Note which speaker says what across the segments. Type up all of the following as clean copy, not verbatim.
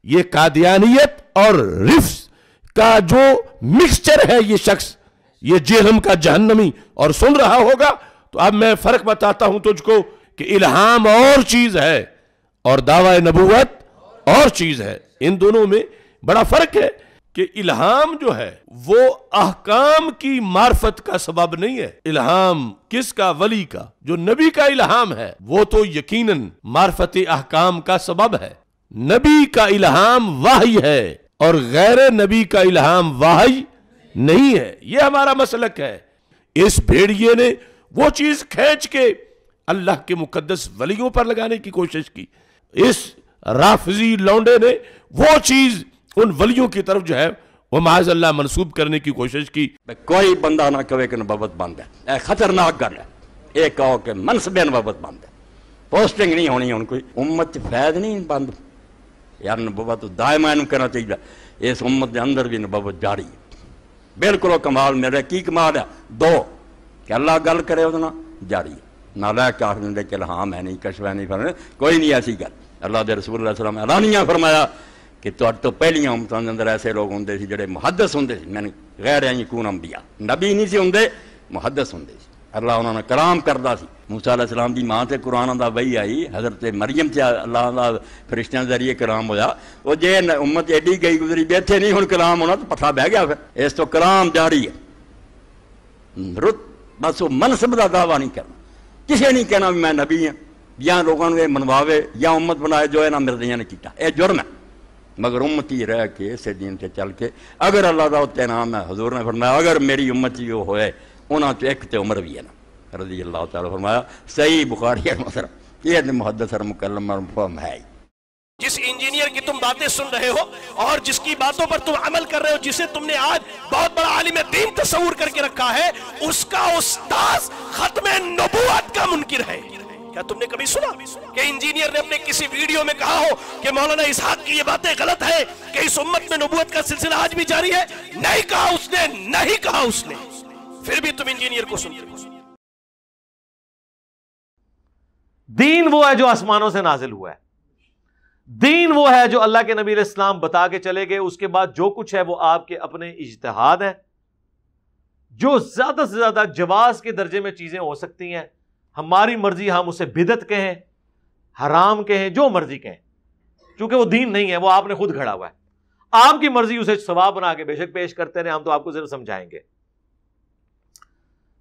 Speaker 1: یہ قادیانیت اور رفس کا جو مکسچر ہے یہ شخص، یہ جہنم کا جہنمی، اور سن رہا ہوگا تو اب میں فرق بتاتا ہوں تجھ کو کہ الہام اور چیز ہے اور دعوی نبوت اور چیز ہے. ان دونوں میں بڑا فرق ہے کہ الہام جو ہے وہ احکام کی معرفت کا سبب نہیں ہے. الہام کس کا؟ ولی کا. جو نبی کا الہام ہے وہ تو یقیناً معرفت احکام کا سبب ہے. نبی کا الہام وحی ہے اور غیر نبی کا الہام وحی نہیں ہے. یہ ہمارا مسلک ہے. اس بھیڑیے نے وہ چیز کھینچ کے اللہ کے مقدس ولیوں پر لگانے کی کوشش کی. اس رافضی لونڈے نے وہ چیز ان ولیوں کی طرف جو ہے وہ معاذ اللہ منسوب کرنے کی کوشش کی.
Speaker 2: کوئی بندہ نہ کہے کہ نبوت بند ہے، اے خطرناک گل ہے. یہ کہو کہ منصب نبوت بند ہے، پوسٹنگ نہیں ہونی. ہوں کوئی امت فیض نہیں بند یار، نبوت دائما کہنا چاہیے. اس امت کے اندر بھی نبوت جاری ہے. بالکل کمال میرے کی کمال ہے؟ دو کہ اللہ گل کرے وہ جاری ہے، نہ لے کے آخر دے کہ الہام ہے نہیں، کشف ہے نہیں، فرنے کوئی نہیں ایسی گل. اللہ دے رسول اللہ علیہ وسلم اعلانیہ فرمایا کہ تو پہلیاں امتوں کے اندر ایسے لوگ ہوں سی جڑے محدث ہوں سی، میں نے غیر یکون انبیاء، نبی نہیں سی ہوں، محدث ہوں سی. اللہ انہوں نے کلام کردا سی. موسیٰ علیہ السلام دی ماں تے قرآن دا وحی آئی، حضرت مریم تے اللہ دا فرشتیاں ذریعے کلام ہویا. وہ جے امت ایڈی گئی گزری بیٹھے نہیں ہن کلام ہونا تو پتھا بہ گیا. پھر اس تو کلام جاری ہے. بس وہ منصب دا دعویٰ نہیں کرنا، کسے نہیں کہنا بھی میں نبی ہوں، یا لوگوں نے منواوے یا امت بنائے جو ہے نا مرضیاں نے کیتا. اے جرم ہے. مگر امتی رہ کے اسے دین سے چل کے اگر اللہ دا اتنے نام ہے، حضور نے فرمایا اگر میری امت جو ہوئے انہاں تو ایک تے عمر بھی ہے نا رضی اللہ تعالیٰ. فرمایا صحیح بخاری مسلم، یہ محدث اور مکلم اور مفہم ہے.
Speaker 3: جس انجینئر کی تم باتیں سن رہے ہو اور جس کی باتوں پر تم عمل کر رہے ہو، جسے تم نے آج بہت بڑا عالم دین تصور کر کے رکھا ہے، اس کا استاذ ختم نبوت کا منکر ہے. کیا تم نے کبھی سنا کہ انجینئر نے اپنے کسی ویڈیو میں کہا ہو کہ مولانا اسحاق کی یہ باتیں غلط ہے کہ اس امت میں نبوت کا سلسلہ آج بھی جاری ہے؟ نہیں کہا اس نے، نہیں کہا اس نے. پھر بھی تم انجینئر کو سنتے ہو.
Speaker 4: دین وہ ہے جو آسمانوں سے نازل ہوا ہے. دین وہ ہے جو اللہ کے نبی علیہ السلام بتا کے چلے گئے. اس کے بعد جو کچھ ہے وہ آپ کے اپنے اجتہاد ہیں. جو زیادہ سے زیادہ جواز کے درجے میں چیزیں ہو سکتی ہیں، ہماری مرضی ہم اسے بدعت کہیں، حرام کہیں، جو مرضی کہیں، چونکہ وہ دین نہیں ہے، وہ آپ نے خود گھڑا ہوا ہے. آپ کی مرضی اسے ثواب بنا کے بے شک پیش کرتے رہے، ہم تو آپ کو ضرور سمجھائیں گے.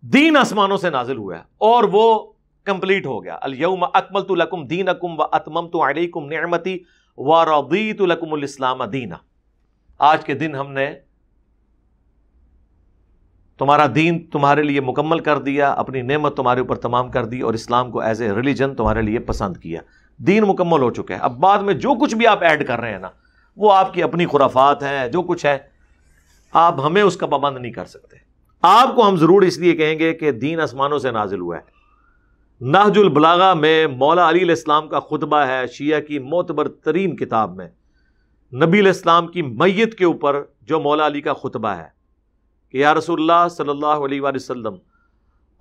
Speaker 4: دین آسمانوں سے نازل ہوا ہے اور وہ کمپلیٹ ہو گیا. الیوم اکملت لکم دینکم واتممت علیکم نعمتی ورضیت لکم الاسلام دینا. آج کے دن ہم نے تمہارا دین تمہارے لیے مکمل کر دیا، اپنی نعمت تمہارے اوپر تمام کر دی اور اسلام کو ایز اے ریلیجن تمہارے لیے پسند کیا. دین مکمل ہو چکا ہے. اب بعد میں جو کچھ بھی آپ ایڈ کر رہے ہیں نا، وہ آپ کی اپنی خرافات ہیں. جو کچھ ہے آپ ہمیں اس کا پابند نہیں کر سکتے. آپ کو ہم ضرور اس لیے کہیں گے کہ دین آسمانوں سے نازل ہوا ہے. نہج البلاغہ میں مولا علی علیہ السلام کا خطبہ ہے، شیعہ کی معتبر ترین کتاب میں نبی علیہ السلام کی میت کے اوپر جو مولا علی کا خطبہ ہے کہ یا رسول اللہ صلی اللہ علیہ وآلہ وسلم،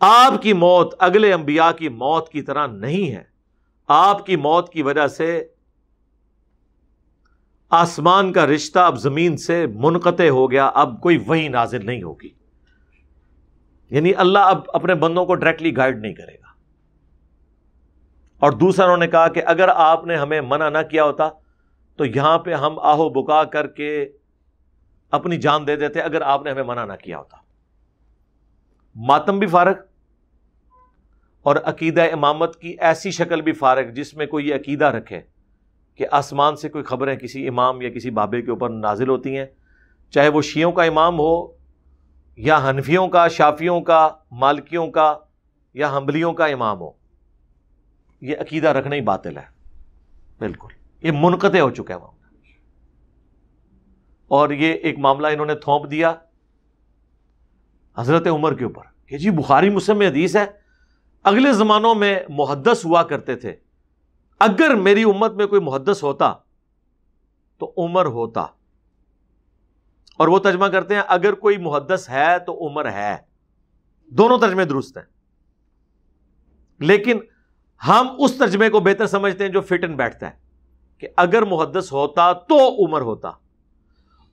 Speaker 4: آپ کی موت اگلے انبیاء کی موت کی طرح نہیں ہے. آپ کی موت کی وجہ سے آسمان کا رشتہ اب زمین سے منقطع ہو گیا، اب کوئی وحی نازل نہیں ہوگی. یعنی اللہ اب اپنے بندوں کو ڈائریکٹلی گائیڈ نہیں کرے گا. اور دوسرا انہوں نے کہا کہ اگر آپ نے ہمیں منع نہ کیا ہوتا تو یہاں پہ ہم آہو بکا کر کے اپنی جان دے دیتے اگر آپ نے ہمیں منع نہ کیا ہوتا. ماتم بھی فارغ اور عقیدہ امامت کی ایسی شکل بھی فارغ جس میں کوئی یہ عقیدہ رکھے کہ آسمان سے کوئی خبریں کسی امام یا کسی بابے کے اوپر نازل ہوتی ہیں، چاہے وہ شیعوں کا امام ہو یا حنفیوں کا، شافیوں کا، مالکیوں کا یا حنبلیوں کا امام ہو. یہ عقیدہ رکھنا ہی باطل ہے. بالکل یہ منقطع ہو چکا ہے وہاں. اور یہ ایک معاملہ انہوں نے تھوپ دیا حضرت عمر کے اوپر کہ جی بخاری مسلم میں حدیث ہے اگلے زمانوں میں محدث ہوا کرتے تھے، اگر میری امت میں کوئی محدث ہوتا تو عمر ہوتا. اور وہ ترجمہ کرتے ہیں اگر کوئی محدث ہے تو عمر ہے. دونوں ترجمے درست ہیں، لیکن ہم اس ترجمے کو بہتر سمجھتے ہیں جو فٹ ان بیٹھتا ہے. کہ اگر محدث ہوتا تو عمر ہوتا،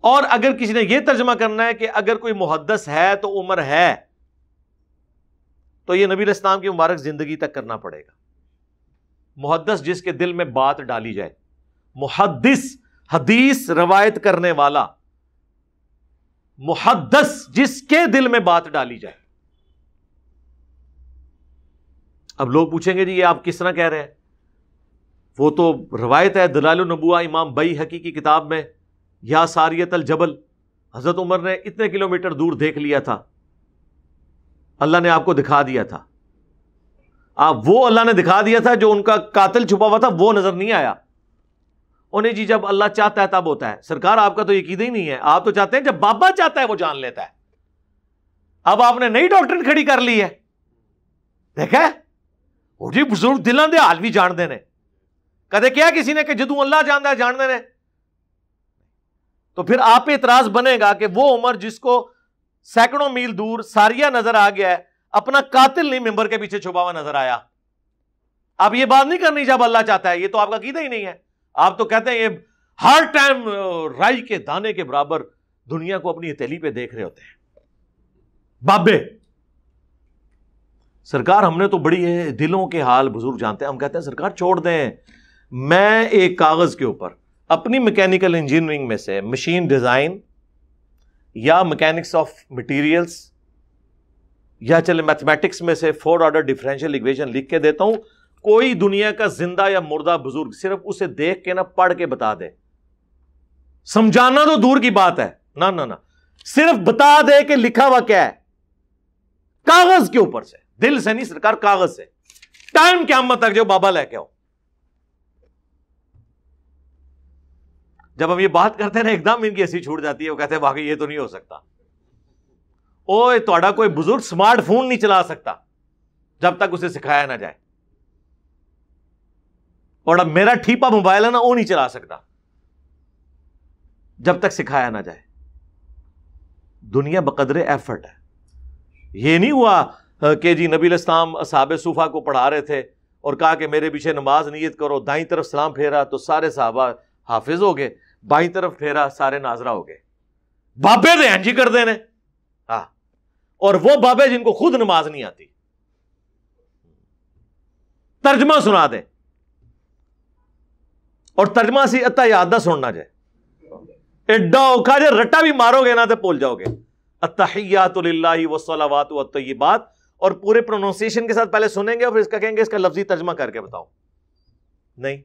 Speaker 4: اور اگر کسی نے یہ ترجمہ کرنا ہے کہ اگر کوئی محدث ہے تو عمر ہے، تو یہ نبی علیہ السلام کی مبارک زندگی تک کرنا پڑے گا۔ محدث جس کے دل میں بات ڈالی جائے، محدث حدیث روایت کرنے والا، محدث جس کے دل میں بات ڈالی جائے۔ اب لوگ پوچھیں گے جی یہ آپ کس طرح کہہ رہے ہیں؟ وہ تو روایت ہے دلائل النبوہ امام بیہقی کی کتاب میں، یا ساریت الجبل، حضرت عمر نے اتنے کلومیٹر دور دیکھ لیا تھا، اللہ نے آپ کو دکھا دیا تھا۔ وہ اللہ نے دکھا دیا تھا، جو ان کا قاتل چھپا ہوا تھا وہ نظر نہیں آیا انہیں۔ جی جب اللہ چاہتا ہے تب ہوتا ہے۔ سرکار آپ کا تو عقیدہ ہی نہیں ہے، آپ تو چاہتے ہیں جب بابا چاہتا ہے وہ جان لیتا ہے۔ اب آپ نے نئی ڈاکٹرن کھڑی کر لی ہے، دیکھا وہ جی بزرگ دلوں دے حال بھی جان دینے، کدے کیا کسی نے کہ جدوں اللہ جانتا ہے جان دینے؟ تو پھر آپ پہ اعتراض بنے گا کہ وہ عمر جس کو سینکڑوں میل دور ساریہ نظر آ گیا ہے، اپنا قاتل نہیں ممبر کے پیچھے چھپا ہوا نظر آیا۔ اب یہ بات نہیں کرنی جب اللہ چاہتا ہے، یہ تو آپ کا عقیدہ ہی نہیں ہے۔ آپ تو کہتے ہیں یہ ہر ٹائم رائی کے دانے کے برابر دنیا کو اپنی ہتھیلی پہ دیکھ رہے ہوتے ہیں بابے۔ سرکار ہم نے تو بڑی دلوں کے حال بزرگ جانتے ہیں، ہم کہتے ہیں سرکار چھوڑ دیں، میں ایک کاغذ کے اوپر اپنی میکینیکل انجینئرنگ میں سے مشین ڈیزائن یا میکینکس آف مٹیریلز یا چلے میتھمیٹکس میں سے 4 آرڈر ڈیفرینشیل ایکویشن لکھ کے دیتا ہوں، کوئی دنیا کا زندہ یا مردہ بزرگ صرف اسے دیکھ کے نہ پڑھ کے بتا دے، سمجھانا تو دور کی بات ہے، نہ صرف بتا دے کہ لکھا ہوا کیا ہے کاغذ کے اوپر سے، دل سے نہیں سرکار، کاغذ سے، ٹائم قیامت تک جو بابا لے کے آؤ۔ جب ہم یہ بات کرتے ہیں نا ایک دم ان کی ہنسی چھوٹ جاتی ہے، وہ کہتے ہیں واقعی یہ تو نہیں ہو سکتا۔ اوے تہاڈا کوئی بزرگ سمارٹ فون نہیں چلا سکتا جب تک اسے سکھایا نہ جائے، اور اب میرا ٹھیپا موبائل ہے نا وہ نہیں چلا سکتا جب تک سکھایا نہ جائے۔ دنیا بقدر ایفرٹ ہے۔ یہ نہیں ہوا کہ جی نبی علیہ السلام اصحاب صوفہ کو پڑھا رہے تھے اور کہا کہ میرے پیچھے نماز نیت کرو، دائیں طرف سلام پھیرا تو سارے صحابہ حافظ ہو گئے، بائیں طرف پھیرا سارے ناظرہ ہو گئے۔ بابے دے انجی کر دینے، ہاں، اور وہ بابے جن کو خود نماز نہیں آتی، ترجمہ سنا دیں، اور ترجمہ سی اتا یاد نہ سننا جائے، ایڈا اوکھا جے رٹا بھی مارو گے نا تو بھول جاؤ گے۔ التحیات للہ والصلوات والطیبات، اور پورے پروننسیشن کے ساتھ پہلے سنیں گے اور پھر اس کا کہیں گے اس کا لفظی ترجمہ کر کے بتاؤ، نہیں۔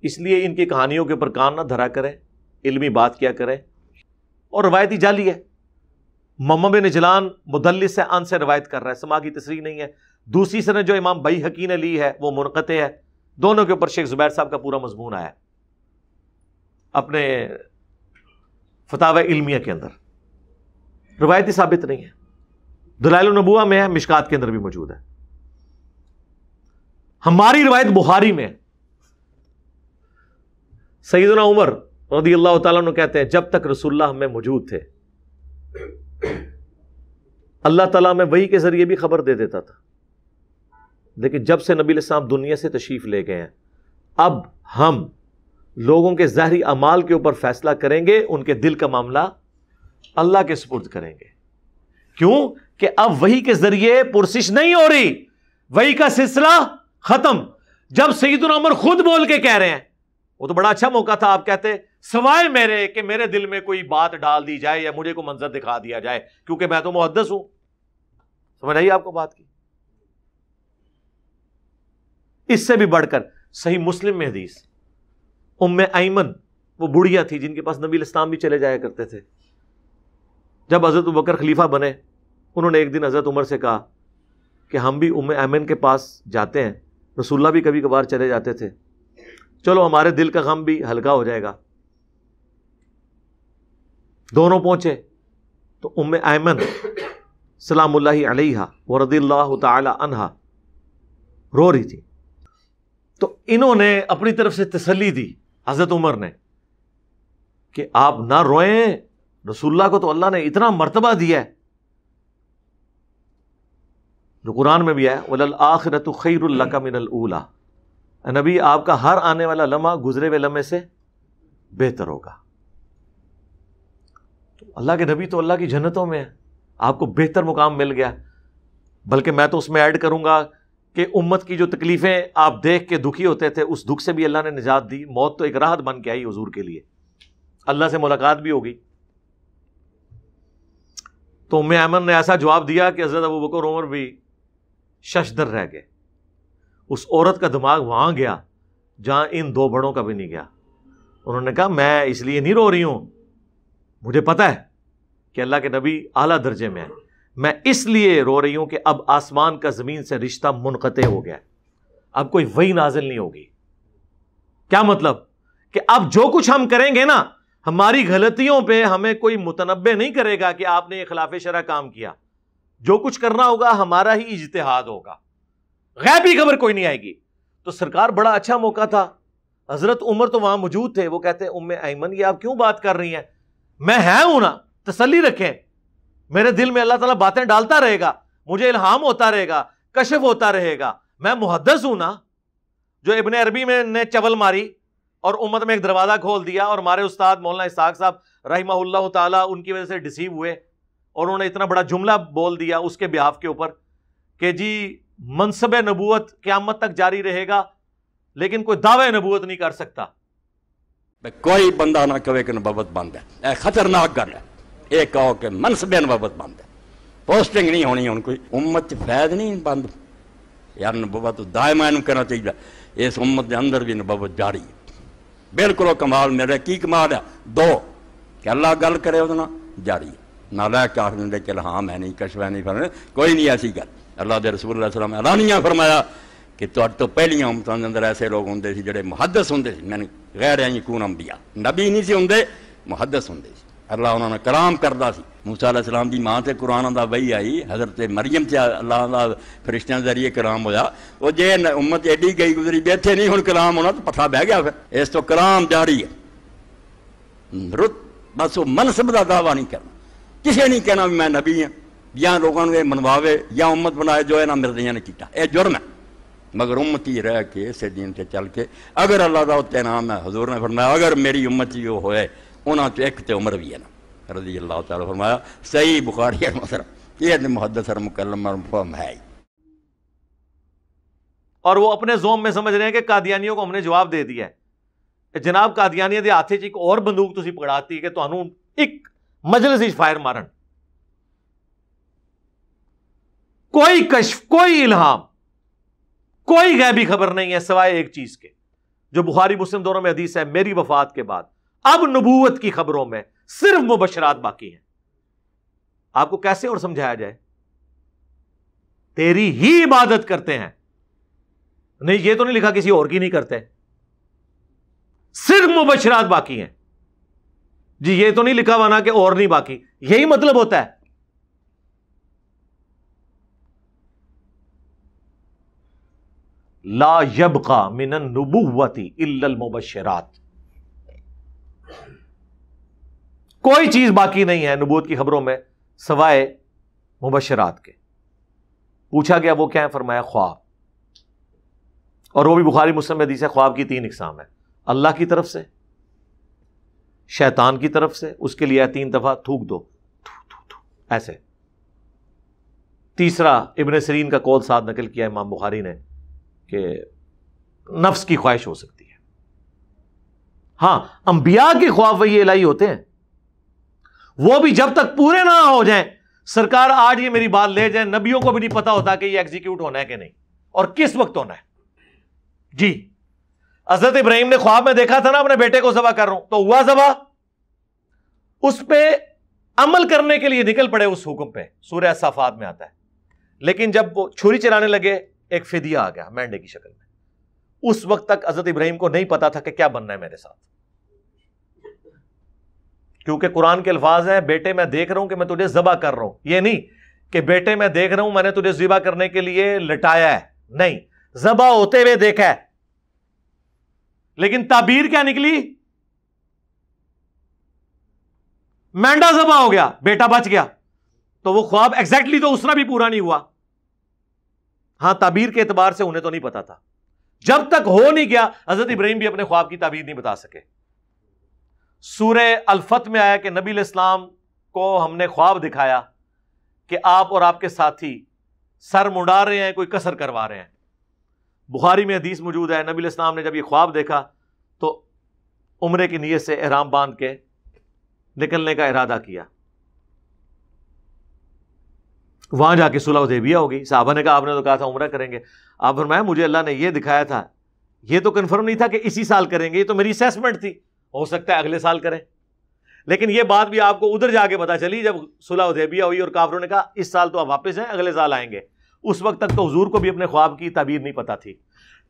Speaker 4: اس لیے ان کی کہانیوں کے اوپر کان نہ دھرا کریں، علمی بات کیا کریں، اور روایتی جعلی ہے۔ محمد بن جلان مدلس سے ان سے روایت کر رہا ہے، سما کی تصریح نہیں ہے۔ دوسری سند جو امام بیہقی نے لی ہے وہ منقطع ہے۔ دونوں کے اوپر شیخ زبیر صاحب کا پورا مضمون آیا ہے اپنے فتاوی علمیہ کے اندر، روایتی ثابت نہیں ہے۔ دلائل النبوہ میں ہے، مشکات کے اندر بھی موجود ہے۔ ہماری روایت بخاری میں ہے، سیدنا عمر رضی اللہ تعالیٰ عنہ کہتے ہیں جب تک رسول اللہ ہمیں موجود تھے اللہ تعالیٰ میں وحی کے ذریعے بھی خبر دے دیتا تھا، لیکن جب سے نبی علیہ السلام دنیا سے تشریف لے گئے ہیں اب ہم لوگوں کے ظاہری اعمال کے اوپر فیصلہ کریں گے، ان کے دل کا معاملہ اللہ کے سپرد کریں گے۔ کیوں کہ اب وحی کے ذریعے پرسش نہیں ہو رہی، وحی کا سلسلہ ختم۔ جب سیدنا عمر خود بول کے کہہ رہے ہیں، وہ تو بڑا اچھا موقع تھا، آپ کہتے سوائے میرے کہ میرے دل میں کوئی بات ڈال دی جائے یا مجھے کوئی منظر دکھا دیا جائے، کیونکہ میں تو محدث ہوں۔ سمجھ آئی آپ کو بات کی؟ اس سے بھی بڑھ کر صحیح مسلم میں حدیث، ام ایمن وہ بڑھیا تھی جن کے پاس نبی علیہ السلام بھی چلے جایا کرتے تھے۔ جب حضرت ابوبکر خلیفہ بنے، انہوں نے ایک دن حضرت عمر سے کہا کہ ہم بھی ام ایمن کے پاس جاتے ہیں، رسول اللہ بھی کبھی کبھار چلے جاتے تھے، چلو ہمارے دل کا غم بھی ہلکا ہو جائے گا۔ دونوں پہنچے تو ام ایمن سلام اللہ علیہا ورضی اللہ تعالی عنہا رو رہی تھی، تو انہوں نے اپنی طرف سے تسلی دی حضرت عمر نے کہ آپ نہ روئیں، رسول اللہ کو تو اللہ نے اتنا مرتبہ دیا ہے، جو قرآن میں بھی ہے وَلَلْآخِرَةُ خَيْرٌ لَكَ مِنَ الْأُولَى، نبی آپ کا ہر آنے والا لمحہ گزرے ہوئے لمحے سے بہتر ہوگا. اللہ کے نبی تو اللہ کی جنتوں میں ہے, آپ کو بہتر مقام مل گیا. بلکہ میں تو اس میں ایڈ کروں گا کہ امت کی جو تکلیفیں آپ دیکھ کے دکھی ہوتے تھے, اس دکھ سے بھی اللہ نے نجات دی. موت تو ایک راحت بن کے آئی حضور کے لیے, اللہ سے ملاقات بھی ہوگی. تو ام ایمن نے ایسا جواب دیا کہ حضرت ابوبکر عمر بھی ششدر رہ گئے. اس عورت کا دماغ وہاں گیا جہاں ان دو بڑوں کا بھی نہیں گیا. انہوں نے کہا میں اس لیے نہیں رو رہی ہوں, مجھے پتا ہے کہ اللہ کے نبی اعلیٰ درجے میں ہے, میں اس لیے رو رہی ہوں کہ اب آسمان کا زمین سے رشتہ منقطع ہو گیا, اب کوئی وحی نازل نہیں ہوگی. کیا مطلب؟ کہ اب جو کچھ ہم کریں گے نا, ہماری غلطیوں پہ ہمیں کوئی متنبع نہیں کرے گا کہ آپ نے یہ خلاف شرع کام کیا. جو کچھ کرنا ہوگا ہمارا ہی اجتہاد ہوگا, غیبی خبر کوئی نہیں آئے گی. تو سرکار بڑا اچھا موقع تھا, حضرت عمر تو وہاں موجود تھے. وہ کہتے ہیں ام ایمن یہ آپ کیوں بات کر رہی ہیں, میں ہوں نا, تسلی رکھیں, میرے دل میں اللہ تعالیٰ باتیں ڈالتا رہے گا, مجھے الہام ہوتا رہے گا, کشف ہوتا رہے گا. میں محدث ہوں نا, جو ابن عربی میں نے چول ماری اور امت میں ایک دروازہ کھول دیا, اور ہمارے استاد مولانا اسحاق صاحب رحمہ اللہ تعالیٰ ان کی وجہ سے ڈسیو ہوئے, اور انہوں نے اتنا بڑا جملہ بول دیا اس کے بیہاف کے اوپر کہ جی منصب نبوت قیامت تک جاری رہے گا, لیکن کوئی دعوی نبوت نہیں کر سکتا.
Speaker 2: کوئی بندہ نہ کہے کہ نبوت بند ہے, اے خطرناک گل ہے. ایک کہو کہ منصب نبوت بند ہے, پوسٹنگ نہیں ہونی ہوں کوئی. امت فیض نہیں بند یار, نبوت دائما کرنا چاہیے. اس امت کے اندر بھی نبوت جاری ہے. بالکل کمال میرے کی کمال ہے دو, کہ اللہ گل کرے وہ جاری ہے, نہ لے کے آخر دے کہ ہاں میں نہیں کشف نہیں فرمایا, کوئی نہیں ایسی گل. اللہ دے رسول اللہ علیہ وسلم اعلانیہ فرمایا کہ تو پہلیاں امتوں کے اندر ایسے لوگ ہوں سی جڑے محدث ہوں سی, میں نے غیر یکون انبیاء, نبی نہیں سی ہوں, محدث ہوں سی. اللہ انہوں نے کلام کردا سی. موسیٰ علیہ السلام دی ماں تے قرآن دا وحی آئی, حضرت مریم تے اللہ دا فرشتیاں ذریعے کلام ہویا. وہ جے امت ایڈی گئی گزری بھی اتنے نہیں ہوں کلام ہونا تو پٹھا بہ گیا. پھر اس تو کلام جاری ہے. بس وہ منصب دا دعویٰ نہیں کرنا, کسی نہیں کہنا بھی میں نبی ہوں, یا لوگوں نے منواوے یا امت بنائے جو یہاں مردیاں نے کیتا, اے جرم ہے. مگر امتی رہ کے اسے دین سے چل کے اگر اللہ دا اتنے نام ہے, حضور نے فرمایا اگر میری امتی جو ہوئے انہاں تو ایک تے عمر بھی ہے نا رضی اللہ تعالیٰ. فرمایا صحیح بخاری ہے مثلا, یہ محدث اور مکلم اور مفہوم ہے.
Speaker 4: اور وہ اپنے زوم میں سمجھ رہے ہیں کہ قادیانیوں کو ہم نے جواب دے دیا ہے. جناب قادیانیت دے ہاتھے ایک اور بندوق تسی پکڑاتی کہ تانوں ایک مجلس وچ فائر مارن. کوئی کشف, کوئی الہام, کوئی غیبی خبر نہیں ہے سوائے ایک چیز کے, جو بخاری مسلم دونوں میں حدیث ہے, میری وفات کے بعد اب نبوت کی خبروں میں صرف مبشرات باقی ہیں. آپ کو کیسے اور سمجھایا جائے؟ تیری ہی عبادت کرتے ہیں, نہیں یہ تو نہیں لکھا کسی اور کی نہیں کرتے, صرف مبشرات باقی ہیں. جی یہ تو نہیں لکھا ہوا نا کہ اور نہیں باقی, یہی مطلب ہوتا ہے. لا یبقى من النبوۃ الا المبشرات, کوئی چیز باقی نہیں ہے نبوت کی خبروں میں سوائے مبشرات کے. پوچھا گیا وہ کیا ہے, فرمایا خواب. اور وہ بھی بخاری مسلم میں حدیث ہے, خواب کی 3 اقسام ہیں, اللہ کی طرف سے, شیطان کی طرف سے, اس کے لیے 3 دفعہ تھوک دو ایسے. تیسرا ابن سیرین کا قول ساتھ نقل کیا امام بخاری نے کہ نفس کی خواہش ہو سکتی ہے. ہاں انبیاء کے خواب وہی الہی ہوتے ہیں, وہ بھی جب تک پورے نہ ہو جائیں. سرکار آج یہ میری بات لے جائیں, نبیوں کو بھی نہیں پتا ہوتا کہ یہ ایگزیکیوٹ ہونا ہے کہ نہیں اور کس وقت ہونا ہے. جی حضرت ابراہیم نے خواب میں دیکھا تھا نا اپنے بیٹے کو ذبح کر رہا ہوں, تو ہوا ذبح, اس پہ عمل کرنے کے لیے نکل پڑے اس حکم پہ, سورہ صافات میں آتا ہے. لیکن جب وہ چھری چلانے لگے ایک فدیہ آ گیا مینڈے کی شکل میں. اس وقت تک حضرت ابراہیم کو نہیں پتا تھا کہ کیا بننا ہے میرے ساتھ, کیونکہ قرآن کے الفاظ ہیں بیٹے میں دیکھ رہا ہوں کہ میں تجھے ذبح کر رہا ہوں. یہ نہیں کہ بیٹے میں دیکھ رہا ہوں میں نے تجھے ذبح کرنے کے لیے لٹایا ہے, نہیں, ذبح ہوتے ہوئے دیکھا ہے. لیکن تعبیر کیا نکلی؟ مینڈا ذبح ہو گیا, بیٹا بچ گیا. تو وہ خواب ایگزیکٹلی تو اس طرح بھی پورا نہیں ہوا. ہاں تعبیر کے اعتبار سے انہیں تو نہیں پتا تھا. جب تک ہو نہیں گیا حضرت ابراہیم بھی اپنے خواب کی تعبیر نہیں بتا سکے. سورہ الفتح میں آیا کہ نبی علیہ السلام کو ہم نے خواب دکھایا کہ آپ اور آپ کے ساتھی سر مڑا رہے ہیں, کوئی کسر کروا رہے ہیں. بخاری میں حدیث موجود ہے, نبی علیہ السلام نے جب یہ خواب دیکھا تو عمرے کی نیت سے احرام باندھ کے نکلنے کا ارادہ کیا. وہاں جا کے صلح حدیبیہ ہو گئی. صحابہ نے کہا آپ نے تو کہا تھا عمرہ کریں گے. آپ فرمایا مجھے اللہ نے یہ دکھایا تھا, یہ تو کنفرم نہیں تھا کہ اسی سال کریں گے, یہ تو میری اسیسمنٹ تھی, ہو سکتا ہے اگلے سال کریں. لیکن یہ بات بھی آپ کو ادھر جا کے پتا چلی جب صلح حدیبیہ ہوئی اور کافروں نے کہا اس سال تو آپ واپس ہیں, اگلے سال آئیں گے. اس وقت تک تو حضور کو بھی اپنے خواب کی تعبیر نہیں پتا تھی.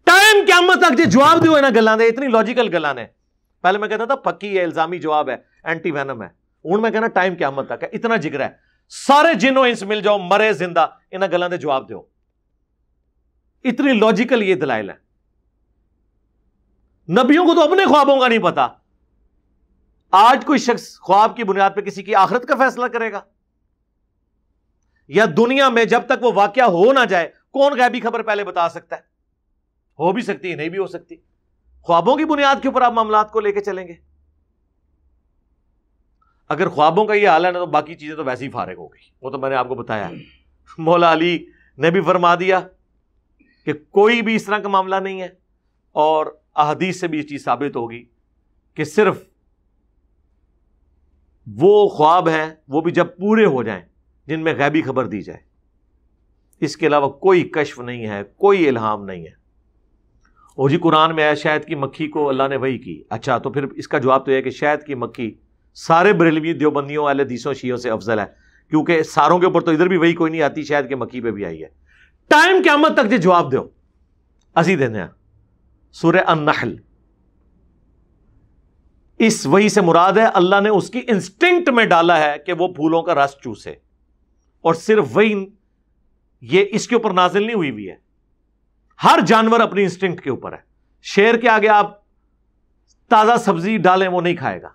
Speaker 4: ٹائم قیامت تک جو جواب دیو ہے نا گلاں دے, اتنی لاجیکل گلاں نے. پہلے میں کہتا تھا پکی ہے, الزامی جواب ہے, اینٹی وینم ہے. ہوں میں کہنا ٹائم قیامت تک ہے, اتنا جگر ہے. سارے جنوں انس مل جاؤ, مرے زندہ, انہاں گلاں دے جواب دیو. اتنی لاجیکل یہ دلائل ہے. نبیوں کو تو اپنے خوابوں کا نہیں پتا. آج کوئی شخص خواب کی بنیاد پہ کسی کی آخرت کا فیصلہ کرے گا؟ یا دنیا میں جب تک وہ واقعہ ہو نہ جائے کون غیبی خبر پہلے بتا سکتا ہے؟ ہو بھی سکتی ہے, نہیں بھی ہو سکتی. خوابوں کی بنیاد کے اوپر آپ معاملات کو لے کے چلیں گے. اگر خوابوں کا یہ حال ہے نا تو باقی چیزیں تو ویسے ہی فارغ ہو گئی. وہ تو میں نے آپ کو بتایا. مولا علی نے بھی فرما دیا کہ کوئی بھی اس طرح کا معاملہ نہیں ہے, اور احادیث سے بھی یہ چیز ثابت ہوگی کہ صرف وہ خواب ہیں وہ بھی جب پورے ہو جائیں جن میں غیبی خبر دی جائے. اس کے علاوہ کوئی کشف نہیں ہے, کوئی الہام نہیں ہے. اور جی قرآن میں ہے شہد کی مکھی کو اللہ نے وحی کی. اچھا تو پھر اس کا جواب تو یہ ہے کہ شہد کی مکھی سارے بریلوی دیوبندیوں اہل حدیثوں شیعوں سے افضل ہے, کیونکہ ساروں کے اوپر تو ادھر بھی وہی کوئی نہیں آتی, شہد کی مکھی پہ بھی آئی ہے. ٹائم قیامت تک جو جواب دیو اسی دینے ہیں. سورہ النحل, اس وحی سے مراد ہے اللہ نے اس کی انسٹنکٹ میں ڈالا ہے کہ وہ پھولوں کا رس چوسے, اور صرف وہی یہ اس کے اوپر نازل نہیں ہوئی ہے. ہر جانور اپنی انسٹنکٹ کے اوپر ہے. شیر کے آگے آپ تازہ سبزی ڈالیں وہ نہیں کھائے گا,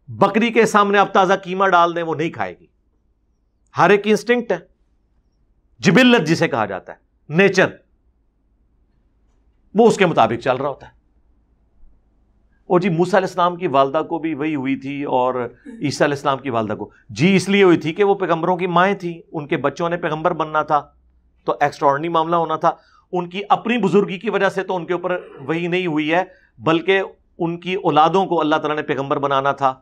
Speaker 4: بکری کے سامنے آپ تازہ قیمہ ڈال دیں وہ نہیں کھائے گی. ہر ایک انسٹنکٹ ہے, جبلت جسے کہا جاتا ہے, نیچر, وہ اس کے مطابق چل رہا ہوتا ہے. اور جی موسیٰ علیہ السلام کی والدہ کو بھی وہی ہوئی تھی اور عیسیٰ علیہ السلام کی والدہ کو جی اس لیے ہوئی تھی کہ وہ پیغمبروں کی مائیں تھیں, ان کے بچوں نے پیغمبر بننا تھا تو ایکسٹراڈنری معاملہ ہونا تھا. ان کی اپنی بزرگی کی وجہ سے تو ان کے اوپر وہی نہیں ہوئی ہے, بلکہ ان کی اولادوں کو اللہ تعالیٰ نے پیغمبر بنانا تھا,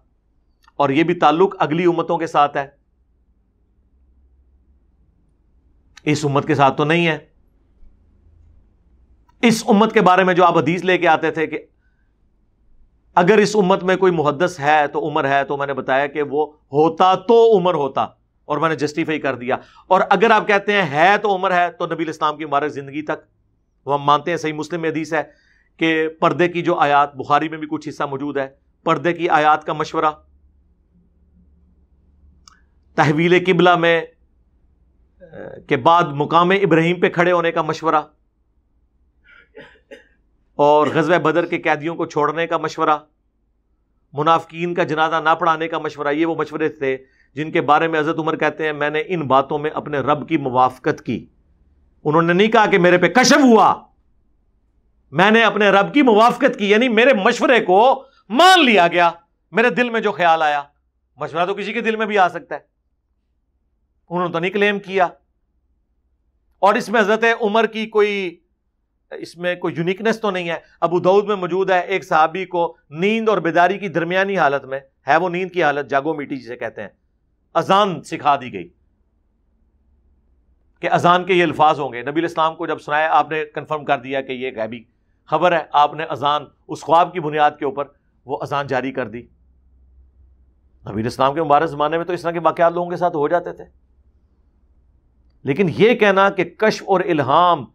Speaker 4: اور یہ بھی تعلق اگلی امتوں کے ساتھ ہے, اس امت کے ساتھ تو نہیں ہے. اس امت کے بارے میں جو آپ حدیث لے کے آتے تھے کہ اگر اس امت میں کوئی محدث ہے تو عمر ہے, تو میں نے بتایا کہ وہ ہوتا تو عمر ہوتا, اور میں نے جسٹیفائی کر دیا. اور اگر آپ کہتے ہیں ہے تو عمر ہے, تو نبی الاسلام کی مبارک زندگی تک وہ ہم مانتے ہیں. صحیح مسلم میں حدیث ہے کہ پردے کی جو آیات, بخاری میں بھی کچھ حصہ موجود ہے, پردے کی آیات کا مشورہ, تحویل قبلہ میں کے بعد مقام ابراہیم پہ کھڑے ہونے کا مشورہ, اور غزوہ بدر کے قیدیوں کو چھوڑنے کا مشورہ, منافقین کا جنازہ نہ پڑھانے کا مشورہ. یہ وہ مشورے تھے جن کے بارے میں حضرت عمر کہتے ہیں میں نے ان باتوں میں اپنے رب کی موافقت کی. انہوں نے نہیں کہا کہ میرے پہ کشف ہوا, میں نے اپنے رب کی موافقت کی, یعنی میرے مشورے کو مان لیا گیا. میرے دل میں جو خیال آیا, مشورہ تو کسی کے دل میں بھی آ سکتا ہے, انہوں نے تو نہیں کلیم کیا. اور اس میں حضرت عمر کی اس میں کوئی یونیکنس تو نہیں ہے. ابو داؤد میں موجود ہے ایک صحابی کو نیند اور بیداری کی درمیانی حالت میں, ہے وہ نیند کی حالت, جاگو میٹی جسے کہتے ہیں, اذان سکھا دی گئی کہ اذان کے یہ الفاظ ہوں گے. نبی الاسلام کو جب سنایا آپ نے کنفرم کر دیا کہ یہ غیبی خبر ہے. آپ نے اذان اس خواب کی بنیاد کے اوپر وہ اذان جاری کر دی. نبی الاسلام کے مبارک زمانے میں تو اس طرح کے واقعات لوگوں کے ساتھ ہو جاتے تھے. لیکن یہ کہنا کہ کشف اور الہام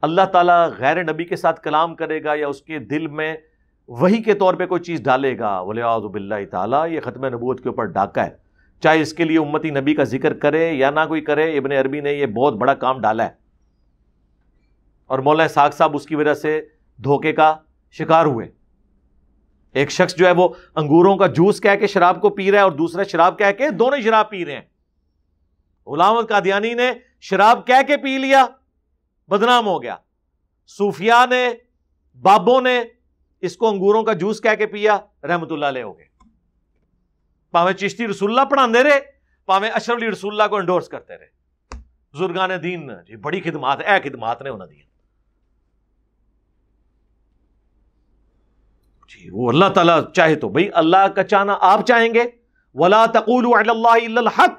Speaker 4: اللہ تعالیٰ غیر نبی کے ساتھ کلام کرے گا یا اس کے دل میں وحی کے طور پہ کوئی چیز ڈالے گا, وَلِعَاذُ بِاللَّهِ تعالیٰ, یہ ختم نبوت کے اوپر ڈاکہ ہے. چاہے اس کے لیے امتی نبی کا ذکر کرے یا نہ کوئی کرے, ابن عربی نے یہ بہت بڑا کام ڈالا ہے. اور مولانا اسحاق صاحب اس کی وجہ سے دھوکے کا شکار ہوئے. ایک شخص جو ہے وہ انگوروں کا جوس کہہ کے شراب کو پی رہا ہے, اور دوسرا شراب کہہ کے دونوں شراب پی رہے ہیں. غلام احمد قادیانی نے شراب کہہ کے پی لیا, بدنام ہو گیا. صوفیاء نے، بابوں نے اس کو انگوروں کا جوس کہہ کے پیا، رحمت اللہ علیہ ہو گئے. پاویں چشتی رسول اللہ پڑھاندے رہے، پاویں اشرف علی رسول اللہ کو انڈورس کرتے رہے. بزرگان دین جی بڑی خدمات، اے خدمات نے انہوں نے جی. وہ اللہ تعالیٰ چاہے تو بھئی اللہ کا چاہنا آپ چاہیں گے. وَلَا تَقُولُوا عَلَى اللَّهِ إِلَّا الْحَقِّ،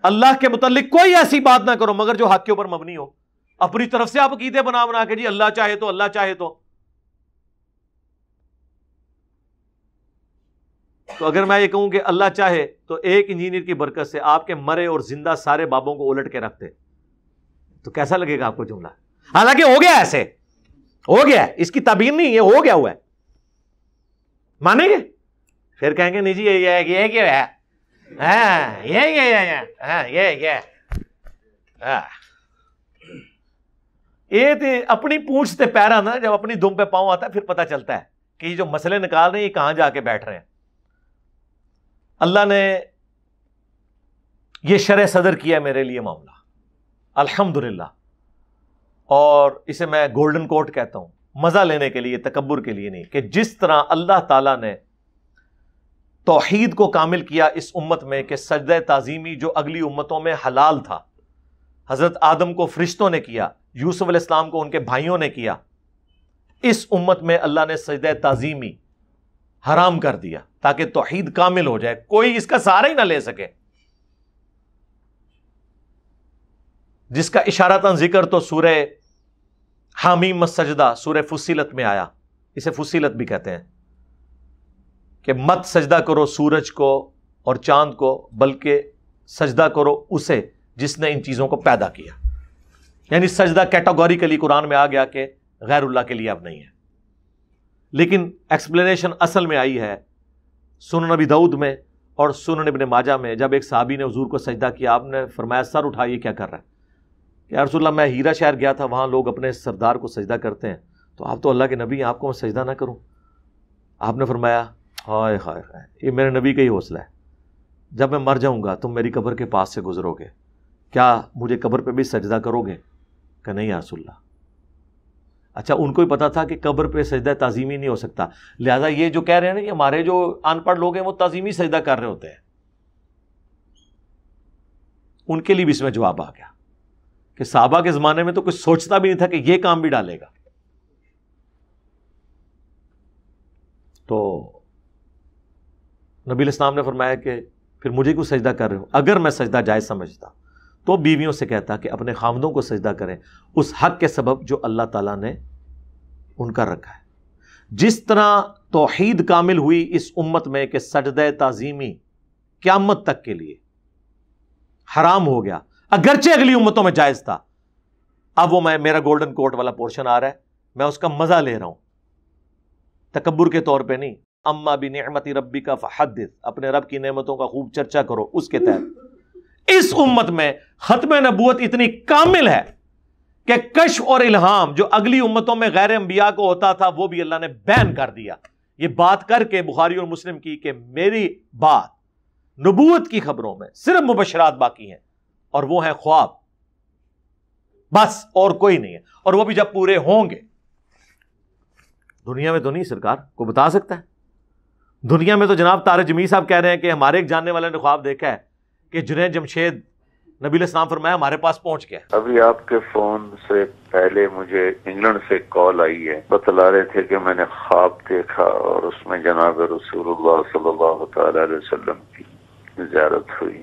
Speaker 4: اللہ کے متعلق کوئی ایسی بات نہ کرو مگر جو حق کے اوپر مبنی ہو. اپنی طرف سے آپ عقیدے بنا بنا کے جی اللہ چاہے تو، اللہ چاہے تو اگر میں یہ کہوں کہ اللہ چاہے تو ایک انجینئر کی برکت سے آپ کے مرے اور زندہ سارے بابوں کو الٹ کے رکھتے تو کیسا لگے گا آپ کو جملہ؟ حالانکہ ہو گیا، ایسے ہو گیا، اس کی تعبیر نہیں، یہ ہو گیا ہوا ہے. مانیں گے؟ پھر کہیں گے نہیں جی یہ کیا ہے، یہ تو اپنی پونچھ سے پیرا نا، جب اپنی دم پہ پاؤں آتا ہے پھر پتہ چلتا ہے کہ یہ جو مسئلے نکال رہے ہیں یہ کہاں جا کے بیٹھ رہے ہیں. اللہ نے یہ شرح صدر کیا میرے لیے معاملہ الحمدللہ، اور اسے میں گولڈن کوٹ کہتا ہوں، مزہ لینے کے لیے، تکبر کے لیے نہیں، کہ جس طرح اللہ تعالیٰ نے توحید کو کامل کیا اس امت میں کہ سجدہ تعظیمی جو اگلی امتوں میں حلال تھا، حضرت آدم کو فرشتوں نے کیا، یوسف علیہ السلام کو ان کے بھائیوں نے کیا، اس امت میں اللہ نے سجدہ تعظیمی حرام کر دیا تاکہ توحید کامل ہو جائے، کوئی اس کا سہارا ہی نہ لے سکے. جس کا اشارتاً ذکر تو سورہ حامیم السجدہ، سورہ فصیلت میں آیا، اسے فصیلت بھی کہتے ہیں، کہ مت سجدہ کرو سورج کو اور چاند کو، بلکہ سجدہ کرو اسے جس نے ان چیزوں کو پیدا کیا. یعنی سجدہ کیٹاگوریکلی قرآن میں آ گیا کہ غیر اللہ کے لیے اب نہیں ہے. لیکن ایکسپلینیشن اصل میں آئی ہے سنن نبی داؤد میں اور سنن ابن ماجہ میں. جب ایک صحابی نے حضور کو سجدہ کیا، آپ نے فرمایا سر اٹھائیے کیا کر رہا ہے؟ کہ یا رسول اللہ میں ہیرا شہر گیا تھا، وہاں لوگ اپنے سردار کو سجدہ کرتے ہیں، تو آپ تو اللہ کے نبی ہیں، آپ کو میں سجدہ نہ کروں؟ آپ نے فرمایا ہائے ہائے ہائے، یہ میرے نبی کا ہی حوصلہ ہے، جب میں مر جاؤں گا تم میری قبر کے پاس سے گزرو گے، کیا مجھے قبر پہ بھی سجدہ کرو گے؟ کہ نہیں یا رسول اللہ. اچھا ان کو ہی پتا تھا کہ قبر پہ سجدہ تعظیمی نہیں ہو سکتا، لہذا یہ جو کہہ رہے ہیں نا کہ ہمارے جو ان پڑھ لوگ ہیں وہ تعظیمی سجدہ کر رہے ہوتے ہیں، ان کے لیے بھی اس میں جواب آ گیا کہ صحابہ کے زمانے میں تو کوئی سوچتا بھی نہیں تھا کہ یہ کام بھی ڈالے گا. تو نبی علیہ السلام نے فرمایا کہ پھر مجھے کیوں سجدہ کر رہے ہو؟ اگر میں سجدہ جائز سمجھتا تو بیویوں سے کہتا کہ اپنے خامدوں کو سجدہ کریں اس حق کے سبب جو اللہ تعالیٰ نے ان کا رکھا ہے. جس طرح توحید کامل ہوئی اس امت میں کہ سجدہ تعظیمی قیامت تک کے لیے حرام ہو گیا، اگرچہ اگلی امتوں میں جائز تھا، اب وہ میرا گولڈن کوٹ والا پورشن آ رہا ہے، میں اس کا مزہ لے رہا ہوں، تکبر کے طور پہ نہیں. اما بنعمت ربک فحدث، اپنے رب کی نعمتوں کا خوب چرچا کرو. اس کے تحت اس امت میں ختم نبوت اتنی کامل ہے کہ کشف اور الہام جو اگلی امتوں میں غیر انبیاء کو ہوتا تھا وہ بھی اللہ نے بین کر دیا. یہ بات کر کے بخاری اور مسلم کی کہ میری بات نبوت کی خبروں میں صرف مبشرات باقی ہیں اور وہ ہیں خواب، بس اور کوئی نہیں ہے، اور وہ بھی جب پورے ہوں گے. دنیا میں تو نہیں، سرکار کو بتا سکتا ہے؟ دنیا میں تو جناب طارق جمیل صاحب کہہ رہے ہیں کہ ہمارے ایک جاننے والے نے خواب دیکھا ہے کہ جنید جمشید نبی علیہ السلام فرمایا ہمارے پاس پہنچ گیا.
Speaker 5: ابھی آپ کے فون سے پہلے مجھے انگلینڈ سے کال آئی ہے، بتلا رہے تھے کہ میں نے خواب دیکھا اور اس میں جناب رسول اللہ صلی اللہ تعالی علیہ وسلم کی زیارت ہوئی.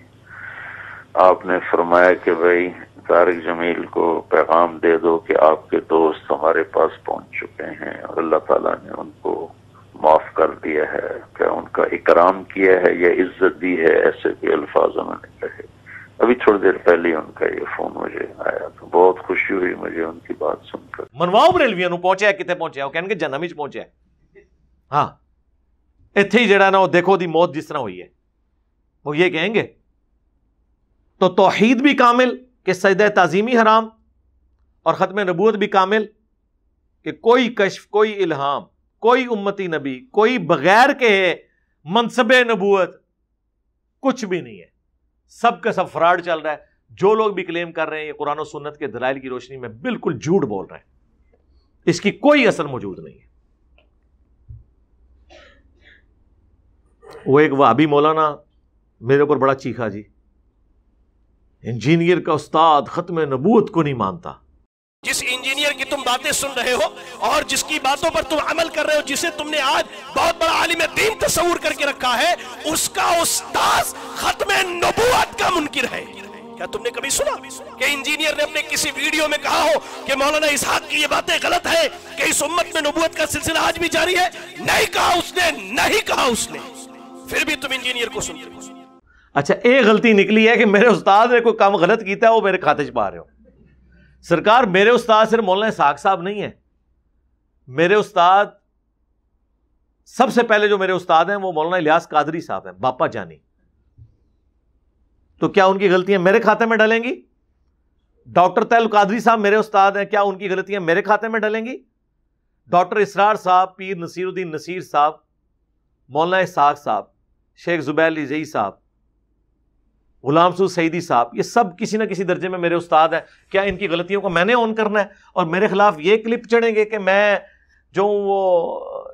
Speaker 5: آپ نے فرمایا کہ بھائی طارق جمیل کو پیغام دے دو کہ آپ کے دوست ہمارے پاس پہنچ چکے ہیں اور اللہ تعالیٰ نے ان کو معاف کر دیا ہے، کہ ان کا اکرام کیا ہے یا عزت دی ہے، ایسے کوئی الفاظ انہوں نے کہے. ابھی تھوڑی دیر پہلے ان کا یہ فون مجھے آیا تو بہت خوشی ہوئی مجھے ان کی بات سن کر.
Speaker 4: منواؤ بریلویاں نو پہنچیا کتے پہنچیا؟ وہ کہیں گے جہنم وچ پہنچیا. ہاں ایتھے ہی جڑا نا وہ دیکھو دی موت جس طرح ہوئی ہے وہ یہ کہیں گے. تو توحید بھی کامل کہ سجدہ تعظیمی حرام، اور ختم نبوت بھی کامل کہ کوئی کشف، کوئی الہام، کوئی امتی نبی، کوئی بغیر کے منصب نبوت کچھ بھی نہیں ہے. سب کا سب فراڈ چل رہا ہے. جو لوگ بھی کلیم کر رہے ہیں یہ قرآن و سنت کے دلائل کی روشنی میں بالکل جھوٹ بول رہے ہیں، اس کی کوئی اثر موجود نہیں ہے۔ وہ ایک وہابی مولانا میرے اوپر بڑا چیخا، جی انجینئر کا استاد ختم نبوت کو نہیں مانتا۔
Speaker 3: جس انجینئر کی تم باتیں سن رہے ہو اور جس کی باتوں پر تم عمل کر رہے ہو، جسے تم نے آج بہت بڑا عالم دین تصور کر کے رکھا ہے، اس کا استاذ ختم نبوت کا منکر ہے۔ کیا تم نے کبھی سنا کہ انجینئر نے اپنے کسی ویڈیو میں کہا ہو کہ مولانا اسحاق کی یہ باتیں غلط ہے، کہ اس امت میں نبوت کا سلسلہ آج بھی جاری ہے؟ نہیں کہا اس نے، نہیں کہا اس نے، پھر بھی تم انجینئر کو سنتے ہو۔
Speaker 4: اچھا ایک غلطی نکلی ہے کہ میرے استاد نے کوئی کام غلط کیتا ہے، وہ میرے کھاتے چ پا رہے ہو۔ سرکار میرے استاد صرف مولانا اسحاق صاحب نہیں ہے، میرے استاد سب سے پہلے جو میرے استاد ہیں وہ مولانا الیاس قادری صاحب ہیں، باپا جانی۔ تو کیا ان کی غلطیاں میرے کھاتے میں ڈلیں گی؟ ڈاکٹر طیل قادری صاحب میرے استاد ہیں، کیا ان کی غلطیاں میرے کھاتے میں ڈلیں گی؟ ڈاکٹر اسرار صاحب، پیر نصیر الدین نصیر صاحب، مولانا اسحاق صاحب، شیخ زبیر علی زئی صاحب، غلام سعود سعیدی صاحب، یہ سب کسی نہ کسی درجے میں میرے استاد ہیں۔ کیا ان کی غلطیوں کو میں نے اون کرنا ہے اور میرے خلاف یہ کلپ چڑھیں گے کہ میں جو وہ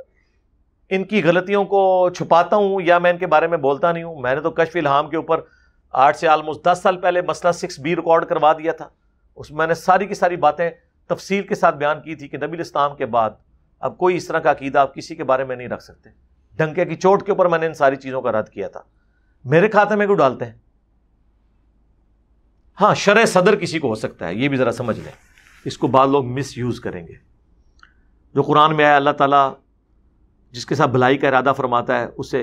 Speaker 4: ان کی غلطیوں کو چھپاتا ہوں یا میں ان کے بارے میں بولتا نہیں ہوں؟ میں نے تو کشف الہام کے اوپر 8 سے آلموسٹ 10 سال پہلے مسئلہ 6B ریکارڈ کروا دیا تھا، اس میں نے ساری کی ساری باتیں تفصیل کے ساتھ بیان کی تھی کہ نبی الاسلام کے بعد اب کوئی اس طرح کا عقیدہ آپ کسی کے بارے میں نہیں رکھ سکتے۔ ڈنکے کی چوٹ کے اوپر میں نے ان ساری چیزوں کا رد کیا تھا۔ میرے کھاتے میں کیوں ڈالتے ہیں؟ ہاں شرع صدر کسی کو ہو سکتا ہے، یہ بھی ذرا سمجھ لیں، اس کو بعض لوگ مس یوز کریں گے۔ جو قرآن میں آیا اللہ تعالیٰ جس کے ساتھ بھلائی کا ارادہ فرماتا ہے اسے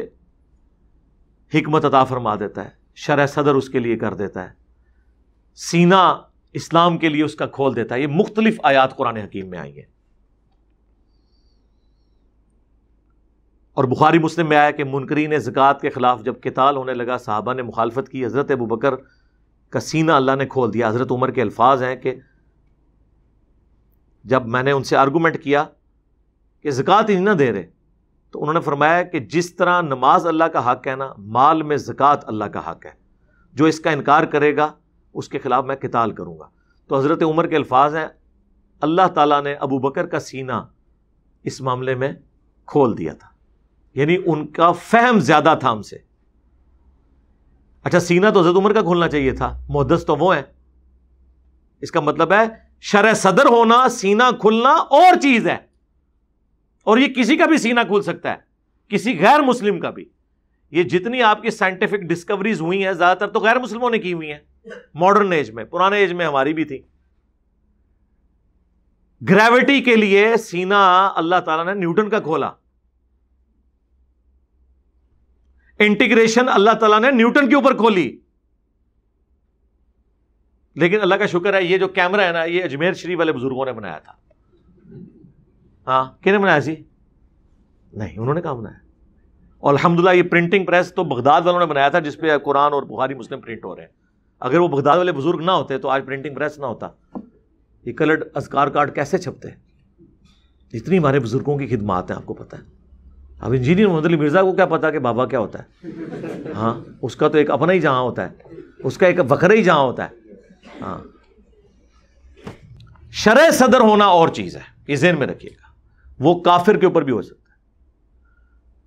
Speaker 4: حکمت عطا فرما دیتا ہے، شرع صدر اس کے لیے کر دیتا ہے، سینہ اسلام کے لیے اس کا کھول دیتا ہے۔ یہ مختلف آیات قرآن حکیم میں آئی ہیں، اور بخاری مسلم میں آیا کہ منکرین زکوٰۃ کے خلاف جب قتال ہونے لگا، صحابہ نے مخالفت کی، حضرت ابوبکر کا سینہ اللہ نے کھول دیا۔ حضرت عمر کے الفاظ ہیں کہ جب میں نے ان سے آرگومنٹ کیا کہ زکوٰۃ ہی نہ دے رہے، تو انہوں نے فرمایا کہ جس طرح نماز اللہ کا حق ہے نا، مال میں زکوٰۃ اللہ کا حق ہے، جو اس کا انکار کرے گا اس کے خلاف میں قتال کروں گا۔ تو حضرت عمر کے الفاظ ہیں اللہ تعالیٰ نے ابو بکر کا سینہ اس معاملے میں کھول دیا تھا، یعنی ان کا فہم زیادہ تھا ہم سے۔ اچھا سینہ تو حضرت عمر کا کھولنا چاہیے تھا، محدث تو وہ ہیں۔ اس کا مطلب ہے شرع صدر ہونا، سینہ کھلنا اور چیز ہے، اور یہ کسی کا بھی سینہ کھول سکتا ہے، کسی غیر مسلم کا بھی۔ یہ جتنی آپ کی سائنٹیفک ڈسکوریز ہوئی ہیں زیادہ تر تو غیر مسلموں نے کی ہوئی ہیں، ماڈرن ایج میں، پرانے ایج میں ہماری بھی تھی۔ گریوٹی کے لیے سینہ اللہ تعالیٰ نے نیوٹن کا کھولا، انٹیگریشن اللہ تعالیٰ نے نیوٹن کے اوپر کھولی۔ لیکن اللہ کا شکر ہے یہ جو کیمرہ ہے نا، یہ اجمیر شریف والے بزرگوں نے بنایا تھا۔ ہاں کن نے بنایا سی؟ نہیں، انہوں نے کہاں بنایا؟ اور الحمدللہ یہ پرنٹنگ پریس تو بغداد والوں نے بنایا تھا جس پہ قرآن اور بخاری مسلم پرنٹ ہو رہے ہیں۔ اگر وہ بغداد والے بزرگ نہ ہوتے تو آج پرنٹنگ پریس نہ ہوتا، یہ کلرڈ اذکار کارڈ کیسے چھپتے؟ اتنی ہمارے بزرگوں کی خدمات ہیں، آپ کو پتہ ہے۔ اب انجینئر محمد علی مرزا کو کیا پتا کہ بابا کیا ہوتا ہے؟ ہاں اس کا تو ایک اپنا ہی جہاں ہوتا ہے، اس کا ایک وکھرا ہی جہاں ہوتا ہے۔ ہاں شرع صدر ہونا اور چیز ہے، یہ ذہن میں رکھیے گا، وہ کافر کے اوپر بھی ہو سکتا ہے۔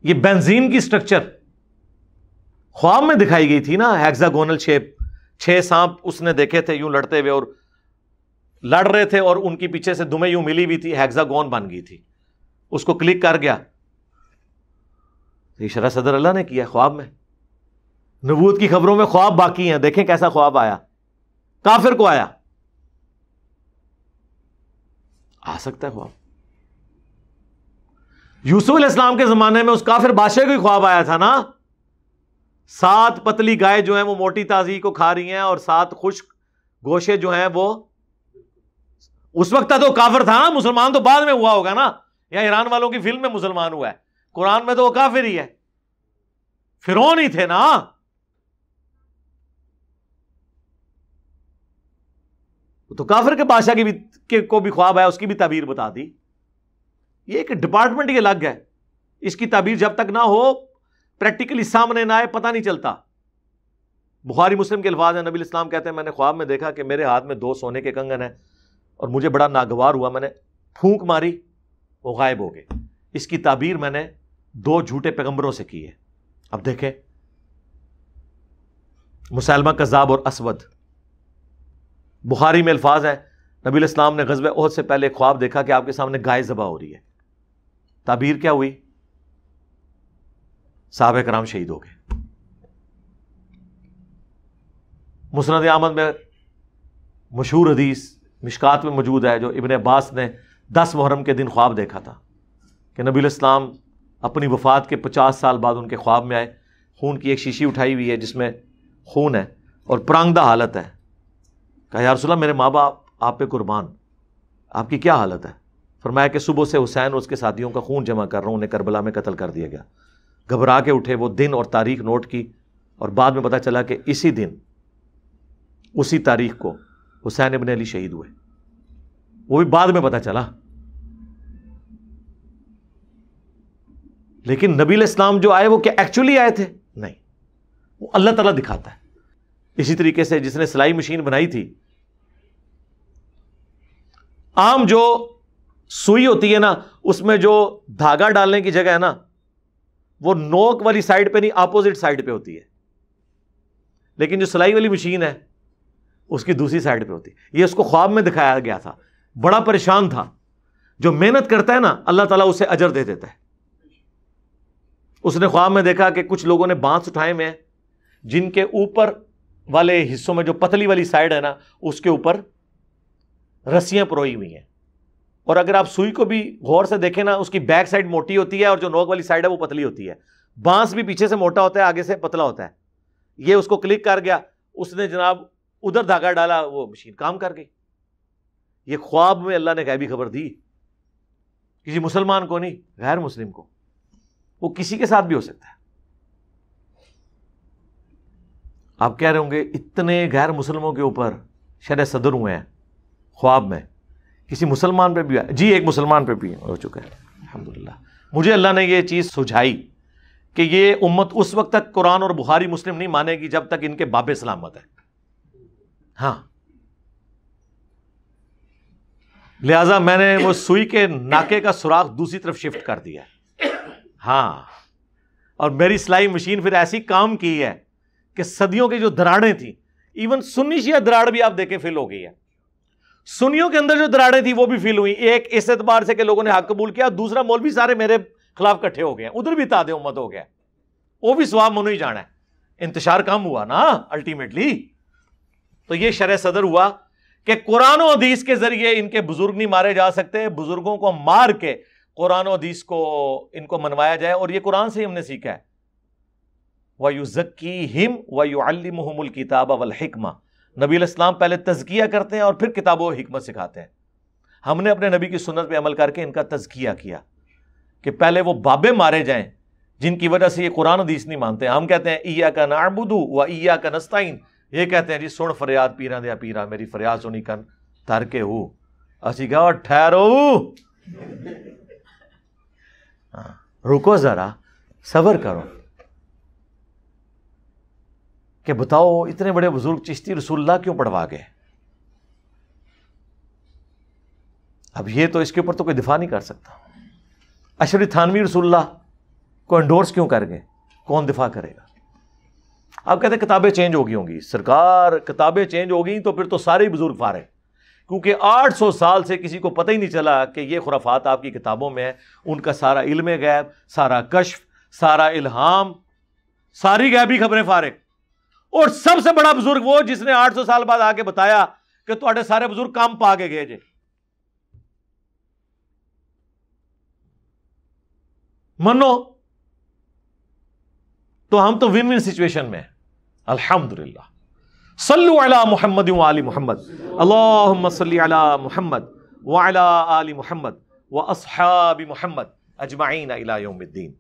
Speaker 4: یہ بنزین کی سٹرکچر خواب میں دکھائی گئی تھی نا، ہیگزاگونل شیپ، 6 سانپ اس نے دیکھے تھے یوں لڑتے ہوئے، اور لڑ رہے تھے اور ان کی پیچھے سے دمیں یوں ملی ہوئی تھی، ہیگزاگون بن گئی تھی، اس کو کلک کر گیا۔ یہ شرع صدر اللہ نے کیا خواب میں۔ نبوت کی خبروں میں خواب باقی ہیں، دیکھیں کیسا خواب آیا، کافر کو آیا، آ سکتا ہے خواب۔ یوسف علیہ السلام کے زمانے میں اس کافر بادشاہ کو خواب آیا تھا نا، 7 پتلی گائے جو ہیں وہ موٹی تازی کو کھا رہی ہیں، اور 7 خشک گوشے جو ہیں وہ، اس وقت تو کافر تھا نا، مسلمان تو بعد میں ہوا ہوگا نا، یا ایران والوں کی فلم میں مسلمان ہوا ہے، قرآن میں تو وہ کافر ہی ہے، فرعون ہی تھے نا۔ تو کافر کے بادشاہ کو بھی خواب آیا، اس کی بھی تعبیر بتا دی۔ یہ ایک ڈپارٹمنٹ ہی الگ ہے، اس کی تعبیر جب تک نہ ہو، پریکٹیکلی سامنے نہ آئے، پتہ نہیں چلتا۔ بخاری مسلم کے الفاظ ہیں، نبی الاسلام کہتے ہیں میں نے خواب میں دیکھا کہ میرے ہاتھ میں 2 سونے کے کنگن ہیں اور مجھے بڑا ناگوار ہوا، میں نے پھونک ماری، وہ غائب ہو گئے۔ اس کی تعبیر میں نے 2 جھوٹے پیغمبروں سے کی ہے۔ اب دیکھیں مسیلمہ کذاب اور اسود، بخاری میں الفاظ ہیں نبی الاسلام نے غزوہ احد سے پہلے ایک خواب دیکھا کہ آپ کے سامنے گائے ذبح ہو رہی ہے، تعبیر کیا ہوئی؟ صحابہ کرام شہید ہو گئے۔ مسند احمد میں مشہور حدیث مشکات میں موجود ہے جو ابن عباس نے 10 محرم کے دن خواب دیکھا تھا کہ نبی الاسلام اپنی وفات کے 50 سال بعد ان کے خواب میں آئے، خون کی ایک شیشی اٹھائی ہوئی ہے جس میں خون ہے اور پرانگدہ حالت ہے۔ کہا یا رسول اللہ میرے ماں باپ آپ پہ قربان، آپ کی کیا حالت ہے؟ فرمایا کہ صبح سے حسین اور اس کے ساتھیوں کا خون جمع کر رہا ہوں، انہیں کربلا میں قتل کر دیا گیا۔ گھبرا کے اٹھے، وہ دن اور تاریخ نوٹ کی اور بعد میں پتا چلا کہ اسی دن اسی تاریخ کو حسین ابن علی شہید ہوئے، وہ بھی بعد میں پتا چلا۔ لیکن نبی علیہ السلام جو آئے وہ کیا ایکچولی آئے تھے؟ نہیں، وہ اللہ تعالیٰ دکھاتا ہے۔ اسی طریقے سے جس نے سلائی مشین بنائی تھی، عام جو سوئی ہوتی ہے نا اس میں جو دھاگا ڈالنے کی جگہ ہے نا وہ نوک والی سائڈ پہ نہیں اپوزٹ سائڈ پہ ہوتی ہے، لیکن جو سلائی والی مشین ہے اس کی دوسری سائڈ پہ ہوتی ہے۔ یہ اس کو خواب میں دکھایا گیا تھا، بڑا پریشان تھا۔ جو محنت کرتا ہے نا اللہ تعالیٰ اسے اجر دے دیتا ہے۔ اس نے خواب میں دیکھا کہ کچھ لوگوں نے بانس اٹھائے میں جن کے اوپر والے حصوں میں جو پتلی والی سائڈ ہے نا اس کے اوپر رسیاں پروئی ہوئی ہیں، اور اگر آپ سوئی کو بھی غور سے دیکھیں نا اس کی بیک سائڈ موٹی ہوتی ہے اور جو نوک والی سائڈ ہے وہ پتلی ہوتی ہے۔ بانس بھی پیچھے سے موٹا ہوتا ہے، آگے سے پتلا ہوتا ہے۔ یہ اس کو کلک کر گیا، اس نے جناب ادھر دھاگا ڈالا، وہ مشین کام کر گئی۔ یہ خواب میں اللہ نے غیبی خبر دی، کسی مسلمان کو نہیں، غیر مسلم کو، وہ کسی کے ساتھ بھی ہو سکتا ہے۔ آپ کہہ رہے ہوں گے اتنے غیر مسلموں کے اوپر شرح صدر ہوئے ہیں خواب میں، کسی مسلمان پہ بھی؟ جی ایک مسلمان پہ بھی ہو چکا ہے الحمدللہ۔ مجھے اللہ نے یہ چیز سجھائی کہ یہ امت اس وقت تک قرآن اور بخاری مسلم نہیں مانے گی جب تک ان کے باب سلامت ہے۔ ہاں، لہذا میں نے وہ سوئی کے ناکے کا سوراخ دوسری طرف شفٹ کر دیا ہے۔ ہاں، اور میری سلائی مشین پھر ایسی کام کی ہے کہ صدیوں کی جو دراڑیں تھیں، ایون سنی شیعہ دراڑ بھی آپ دیکھیں فل ہو گئی ہے۔ سنیوں کے اندر جو دراڑیں تھیں وہ بھی فل ہوئی، ایک اس اعتبار سے کہ لوگوں نے حق قبول کیا، دوسرا مولوی سارے میرے خلاف کٹھے ہو گئے ہیں، ادھر بھی اتحاد امت ہو گیا، وہ بھی ثواب منو ہی جانا ہے، انتشار کم ہوا نا الٹیمیٹلی۔ تو یہ شرح صدر ہوا کہ قرآن و حدیث کے ذریعے ان کے بزرگ نہیں مارے جا سکتے، بزرگوں کو مار کے قرآن و حدیث کو ان کو منوایا جائے، اور یہ قرآن سے ہی ہم نے سیکھا ہے۔ وَيُزَكِّيهِمْ وَيُعَلِّمُهُمُ الْكِتَابَ وَالْحِكْمَةَ، نبی علیہ السلام پہلے تزکیہ کرتے ہیں اور پھر کتاب و حکمت سکھاتے ہیں۔ ہم نے اپنے نبی کی سنت پہ عمل کر کے ان کا تزکیہ کیا کہ پہلے وہ بابے مارے جائیں جن کی وجہ سے یہ قرآن حدیث نہیں مانتے۔ ہم کہتے ہیں ایاک نعبد و ایاک نستعین، یہ کہتے ہیں جی سن فریاد پیراں دیا پیرا، میری فریاد سنی کن تر کے ہو، اسی کہا ٹھہرو، رکو ذرا، صبر کرو، کہ بتاؤ اتنے بڑے بزرگ چشتی رسول اللہ کیوں پڑھوا گئے؟ اب یہ تو اس کے اوپر تو کوئی دفاع نہیں کر سکتا۔ اشرف تھانوی رسول اللہ کو انڈورس کیوں کر گئے؟ کون دفاع کرے گا؟ آپ کہتے ہیں کتابیں چینج ہو گئی ہوں گی، سرکار کتابیں چینج ہو گئی تو پھر تو سارے بزرگ فارغ، کیونکہ 800 سال سے کسی کو پتہ ہی نہیں چلا کہ یہ خرافات آپ کی کتابوں میں ہے۔ ان کا سارا علم غیب، سارا کشف، سارا الہام، ساری غیبی خبریں فارغ، اور سب سے بڑا بزرگ وہ جس نے 800 سال بعد آ کے بتایا کہ تواڈے سارے بزرگ کام پا کے گئے جے۔ منو تو ہم تو ون ون سچویشن میں ہیں الحمدللہ۔ صلو علی محمد وآل محمد، اللہم صلی علی محمد وعلی آل محمد واصحاب محمد اجمعین الی یوم الدین۔